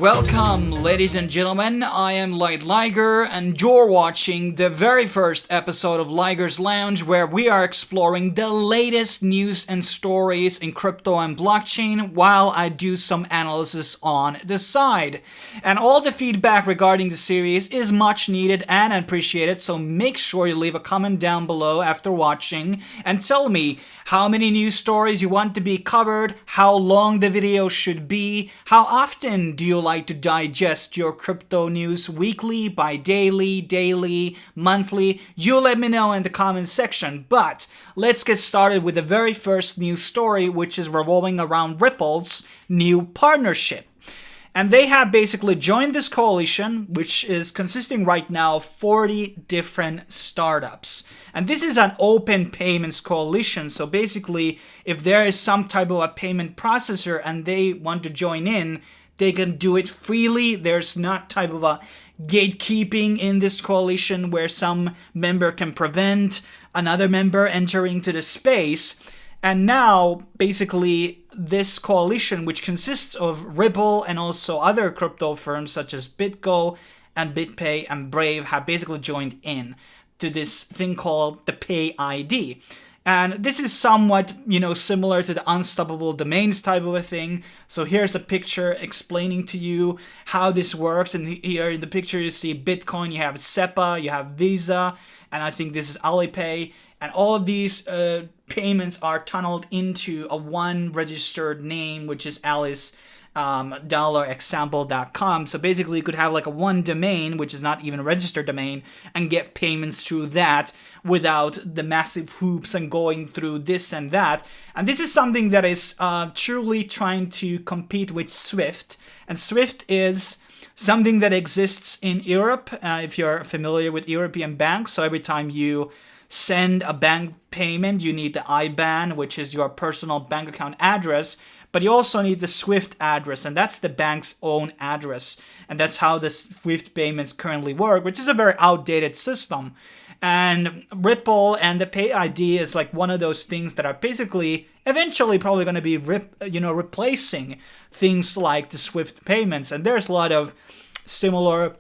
Welcome, ladies and gentlemen. I am Light Liger, and you're watching the very first episode of Liger's Lounge, where we are exploring the latest news and stories in crypto and blockchain while I do some analysis on the side. And all the feedback regarding the series is much needed and appreciated, so make sure you leave a comment down below after watching and tell me how many news stories you want to be covered, how long the video should be, how often do you like to digest your crypto news weekly, daily, monthly. You let me know in the comments section. But let's get started with the very first news story, which is revolving around Ripple's new partnership. And they have basically joined this coalition, which is consisting right now of 40 different startups. And this is an open payments coalition. So basically, if there is some type of a payment processor and they want to join in, they can do it freely. There's not type of a gatekeeping in this coalition where some member can prevent another member entering to the space. And now, basically, this coalition, which consists of Ripple and also other crypto firms such as BitGo and BitPay and Brave, have basically joined in to this thing called the Pay ID. And this is somewhat, similar to the unstoppable domains type of a thing. So here's a picture explaining to you how this works. And here in the picture you see Bitcoin, you have SEPA, you have Visa, and I think this is Alipay. And all of these payments are tunneled into a one registered name, which is $example.com. So basically you could have like a one domain, which is not even a registered domain, and get payments through that without the massive hoops and going through this and that. And this is something that is truly trying to compete with Swift. And Swift is something that exists in Europe, if you're familiar with European banks. So every time you send a bank payment, you need the IBAN, which is your personal bank account address, but you also need the SWIFT address, and that's the bank's own address. And that's how the SWIFT payments currently work, which is a very outdated system. And Ripple and the Pay ID is like one of those things that are basically eventually probably going to be replacing things like the SWIFT payments. And there's a lot of similar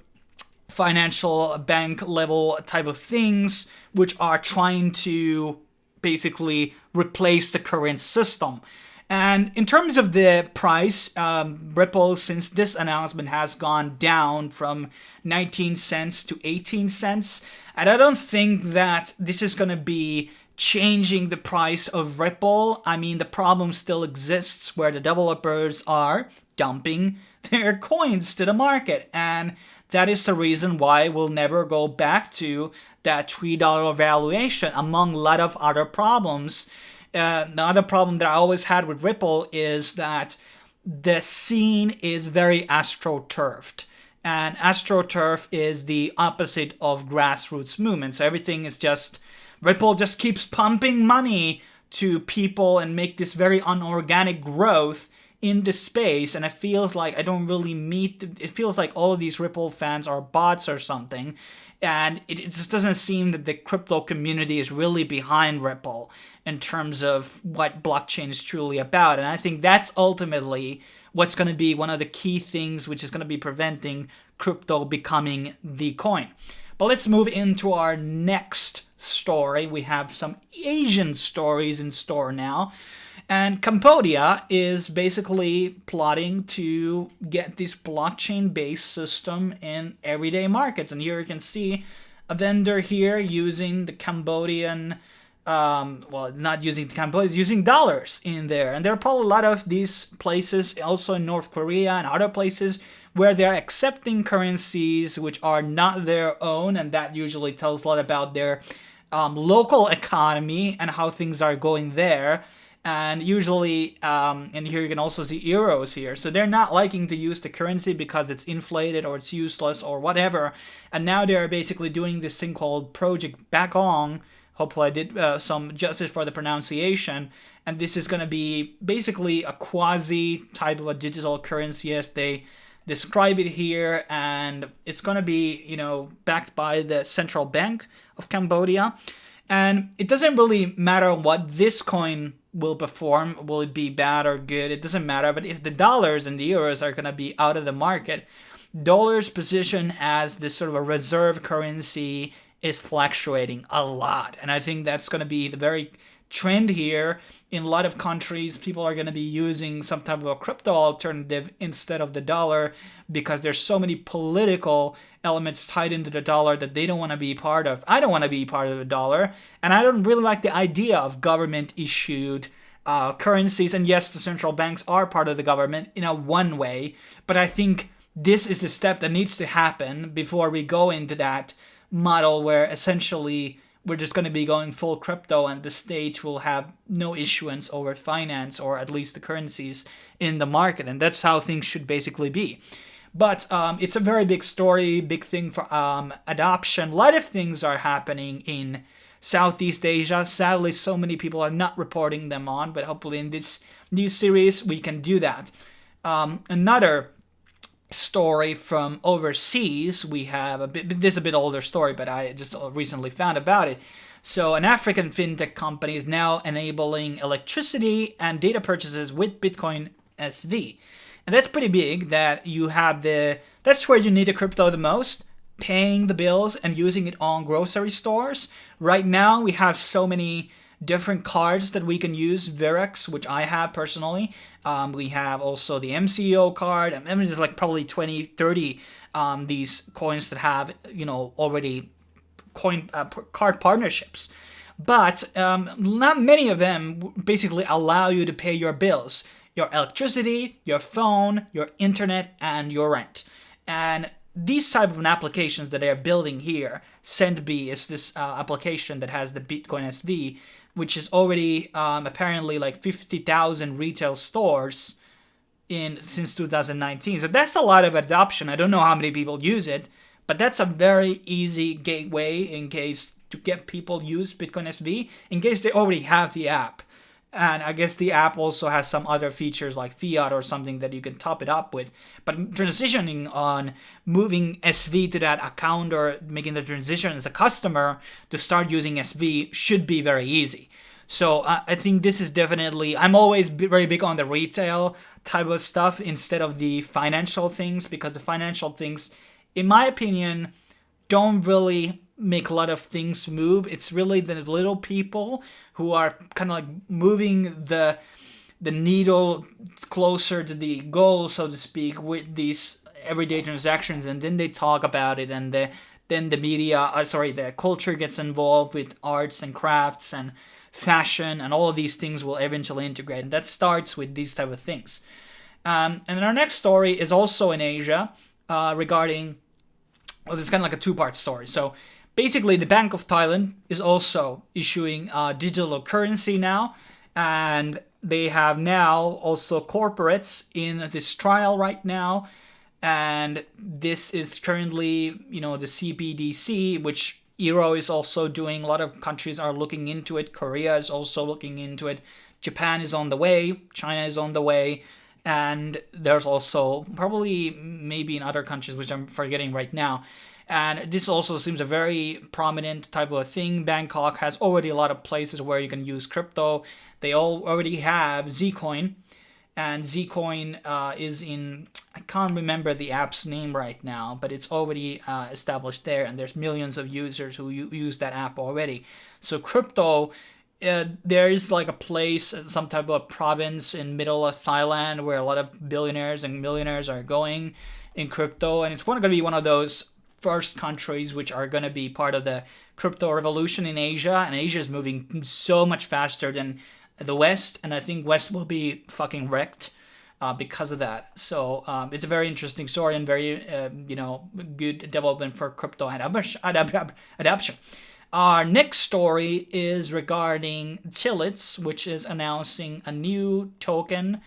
financial bank level type of things which are trying to basically replace the current system. And in terms of the price, Ripple, since this announcement, has gone down from 19 cents to 18 cents. And I don't think that this is going to be changing the price of Ripple. I mean, the problem still exists where the developers are dumping their coins to the market. And that is the reason why we'll never go back to that $3 valuation, among a lot of other problems. The other problem that I always had with Ripple is that the scene is very astroturfed. And astroturf is the opposite of grassroots movement. So everything is just, Ripple just keeps pumping money to people and make this very unorganic growth in the space, and it feels like I don't really it feels like all of these Ripple fans are bots or something, and it just doesn't seem that the crypto community is really behind Ripple in terms of what blockchain is truly about. And I think that's ultimately what's going to be one of the key things which is going to be preventing crypto becoming the coin. But let's move into our next story. We have some Asian stories in store now. And Cambodia is basically plotting to get this blockchain-based system in everyday markets. And here you can see a vendor here using the Cambodian, not using the Cambodian, using dollars in there. And there are probably a lot of these places, also in North Korea and other places, where they're accepting currencies which are not their own. And that usually tells a lot about their local economy and how things are going there. And usually, and here you can also see euros here. So they're not liking to use the currency because it's inflated or it's useless or whatever. And now they're basically doing this thing called Project Bagong. Hopefully I did some justice for the pronunciation. And this is going to be basically a quasi type of a digital currency as they describe it here. And it's going to be, backed by the Central Bank of Cambodia. And it doesn't really matter what this coin will perform. Will it be bad or good? It doesn't matter. But if the dollars and the euros are going to be out of the market, dollar's position as this sort of a reserve currency is fluctuating a lot. And I think that's going to be the very trend here. In a lot of countries, people are going to be using some type of a crypto alternative instead of the dollar because there's so many political elements tied into the dollar that they don't want to be part of. I don't want to be part of the dollar, and I don't really like the idea of government issued currencies. And yes, the central banks are part of the government in a one way, but I think this is the step that needs to happen before we go into that model where essentially we're just going to be going full crypto and the state will have no issuance over finance, or at least the currencies in the market. And that's how things should basically be. But it's a very big story, big thing for adoption. A lot of things are happening in Southeast Asia. Sadly, so many people are not reporting them on, but hopefully in this new series we can do that. Another story from overseas, we have this is a bit older story, but I just recently found about it. So an African fintech company is now enabling electricity and data purchases with Bitcoin SV. And that's pretty big, that you have that's where you need a crypto the most, paying the bills and using it on grocery stores. Right now we have so many different cards that we can use, Virex, which I have personally. We have also the MCO card. I mean, there's like probably 20, 30 these coins that have, already card partnerships. But not many of them basically allow you to pay your bills, your electricity, your phone, your internet, and your rent. And these type of applications that they are building here, SendB is this application that has the Bitcoin SV, which is already apparently like 50,000 retail stores since 2019. So that's a lot of adoption. I don't know how many people use it, but that's a very easy gateway in case to get people use Bitcoin SV in case they already have the app. And I guess the app also has some other features like fiat or something that you can top it up with. But transitioning on moving SV to that account or making the transition as a customer to start using SV should be very easy. So I think this is definitely, I'm always very big on the retail type of stuff instead of the financial things, because the financial things, in my opinion, don't really make a lot of things move. It's really the little people who are kind of like moving the needle closer to the goal, so to speak, with these everyday transactions, and then they talk about it, and then the media, the culture gets involved with arts and crafts and fashion, and all of these things will eventually integrate, and that starts with these type of things. And our next story is also in Asia, regarding, well, this is kind of like a two-part story. So basically, the Bank of Thailand is also issuing digital currency now, and they have now also corporates in this trial right now, and this is currently, the CBDC, which Euro is also doing. A lot of countries are looking into it. Korea is also looking into it. Japan is on the way. China is on the way. And there's also probably maybe in other countries, which I'm forgetting right now. And this also seems a very prominent type of a thing. Bangkok has already a lot of places where you can use crypto. They all already have Zcoin. And Zcoin is in, I can't remember the app's name right now, but it's already established there. And there's millions of users who use that app already. So crypto, there is like a place, some type of province in middle of Thailand where a lot of billionaires and millionaires are going in crypto. And it's going to be one of those first countries which are going to be part of the crypto revolution in Asia, and Asia is moving so much faster than the West, and I think West will be fucking wrecked because of that. So it's a very interesting story and very good development for crypto adoption. Our next story is regarding Tillits, which is announcing a new token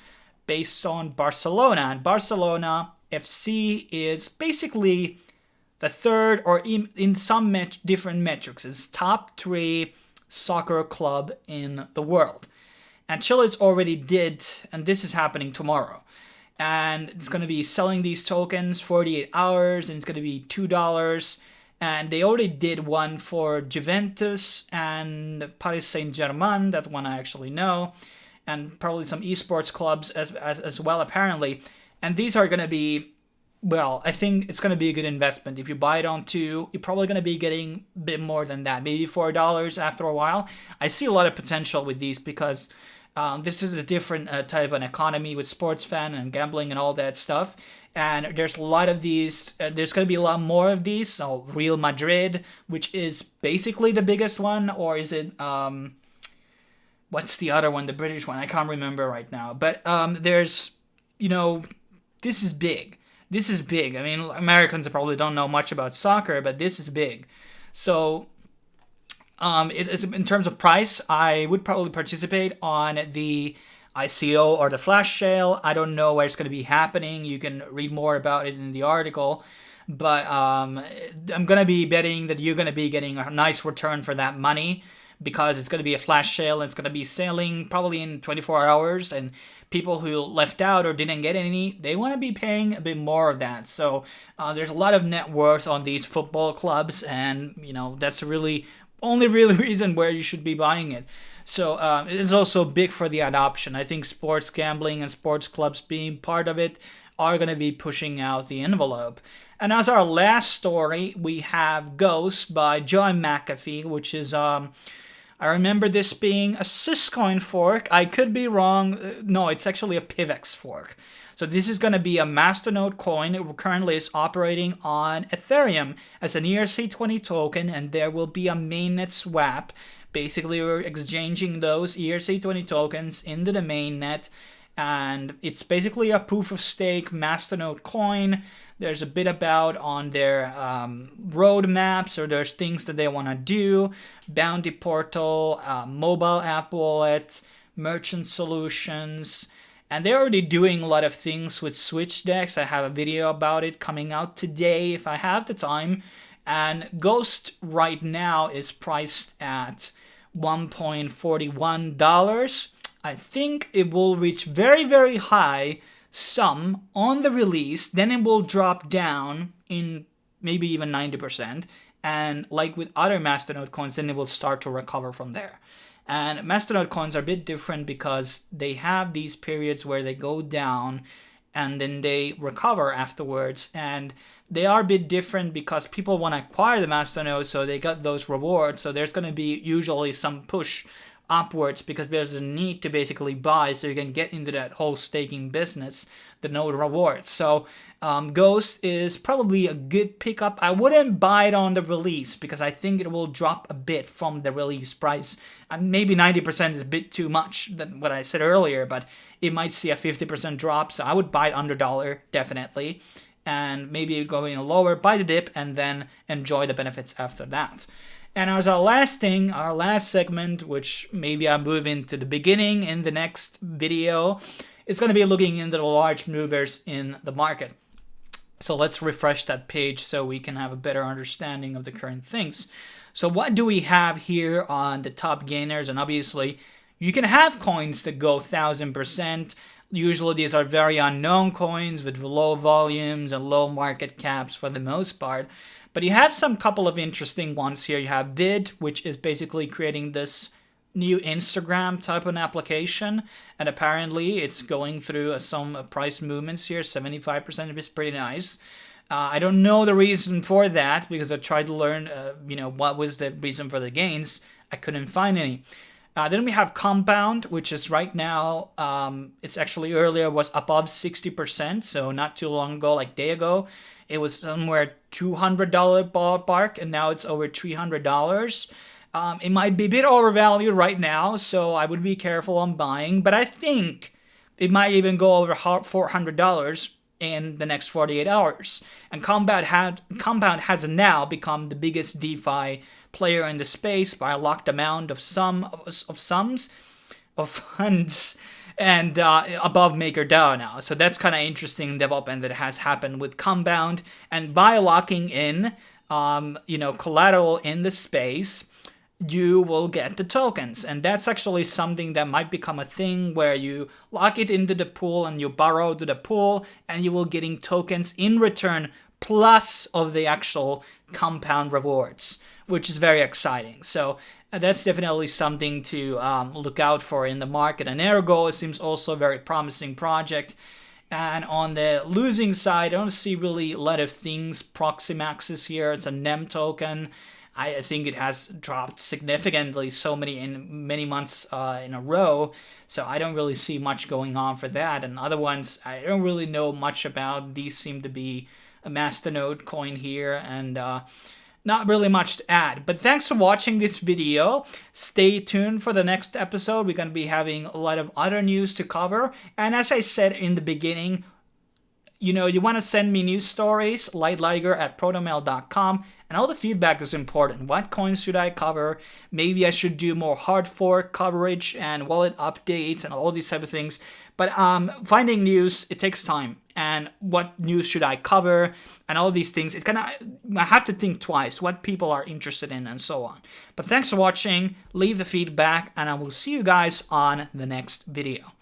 based on Barcelona, and Barcelona FC is basically the third, or in some different metrics, is top 3 soccer club in the world. And Chile's already did, and this is happening tomorrow. And it's going to be selling these tokens 48 hours, and it's going to be $2. And they already did one for Juventus and Paris Saint-Germain, that one I actually know, and probably some esports clubs as well, apparently. And these are going to be, well, I think it's going to be a good investment. If you buy it on 2, you're probably going to be getting a bit more than that, maybe $4 after a while. I see a lot of potential with these because this is a different type of economy with sports fan and gambling and all that stuff. And there's a lot of these, there's going to be a lot more of these. So Real Madrid, which is basically the biggest one, or is it, what's the other one, the British one? I can't remember right now. But there's, this is big. This is big. I mean, Americans probably don't know much about soccer, but this is big. So it's, in terms of price, I would probably participate on the ICO or the flash sale. I don't know where it's going to be happening. You can read more about it in the article. But I'm going to be betting that you're going to be getting a nice return for that money, because it's going to be a flash sale and it's going to be selling probably in 24 hours. And people who left out or didn't get any, they want to be paying a bit more of that. So there's a lot of net worth on these football clubs. And, that's really only really reason where you should be buying it. So it's also big for the adoption. I think sports gambling and sports clubs being part of it are going to be pushing out the envelope. And as our last story, we have Ghost by John McAfee, which is, I remember this being a Syscoin fork. I could be wrong. No, it's actually a PIVX fork. So this is going to be a Masternode coin. It currently is operating on Ethereum as an ERC20 token, and there will be a mainnet swap. Basically, we're exchanging those ERC20 tokens into the mainnet, and it's basically a proof-of-stake Masternode coin. There's a bit about on their roadmaps, or there's things that they want to do, bounty portal, mobile app wallet, merchant solutions, and they're already doing a lot of things with Switch decks. I have a video about it coming out today if I have the time. And Ghost right now is priced at $1.41. I think it will reach very, very high sum on the release. Then it will drop down in maybe even 90%. And like with other Masternode coins, then it will start to recover from there. And Masternode coins are a bit different because they have these periods where they go down and then they recover afterwards. And they are a bit different because people want to acquire the Masternode, so they got those rewards. So there's going to be usually some push upwards because there's a need to basically buy so you can get into that whole staking business, the node rewards. So Ghost is probably a good pickup. I wouldn't buy it on the release because I think it will drop a bit from the release price. And maybe 90% is a bit too much than what I said earlier, but it might see a 50% drop. So I would buy it under $1, definitely. And maybe go in lower, buy the dip, and then enjoy the benefits after that. And as our last thing, our last segment, which maybe I'll move into the beginning in the next video, is going to be looking into the large movers in the market. So let's refresh that page so we can have a better understanding of the current things. So what do we have here on the top gainers? And obviously, you can have coins that go 1,000%. Usually these are very unknown coins with low volumes and low market caps for the most part. But you have some couple of interesting ones here. You have Vid, which is basically creating this new Instagram type of application. And apparently it's going through some price movements here. 75% of it's pretty nice. I don't know the reason for that because I tried to learn, what was the reason for the gains. I couldn't find any. Then we have Compound, which is right now, it's actually earlier was above 60%. So not too long ago, like a day ago, it was somewhere $200 ballpark, and now it's over $300. It might be a bit overvalued right now, so I would be careful on buying. But I think it might even go over $400 in the next 48 hours. And Compound has now become the biggest DeFi player in the space by a locked amount of funds and above MakerDAO now. So that's kind of interesting development that has happened with Compound. And by locking in, collateral in the space, you will get the tokens. And that's actually something that might become a thing where you lock it into the pool and you borrow to the pool and you will getting tokens in return plus of the actual compound rewards, which is very exciting. So that's definitely something to look out for in the market. And Ergo seems also a very promising project. And on the losing side, I don't see really a lot of things. Proximax is here. It's a NEM token. I think it has dropped significantly in many months in a row. So I don't really see much going on for that. And other ones, I don't really know much about. These seem to be a Masternode coin here, and not really much to add. But thanks for watching this video. Stay tuned for the next episode. We're going to be having a lot of other news to cover. And as I said in the beginning, you want to send me news stories, lightliger@protonmail.com. And all the feedback is important. What coins should I cover? Maybe I should do more hard fork coverage and wallet updates and all these type of things. But finding news, it takes time. And what news should I cover? And all these things. I have to think twice what people are interested in and so on. But thanks for watching. Leave the feedback, and I will see you guys on the next video.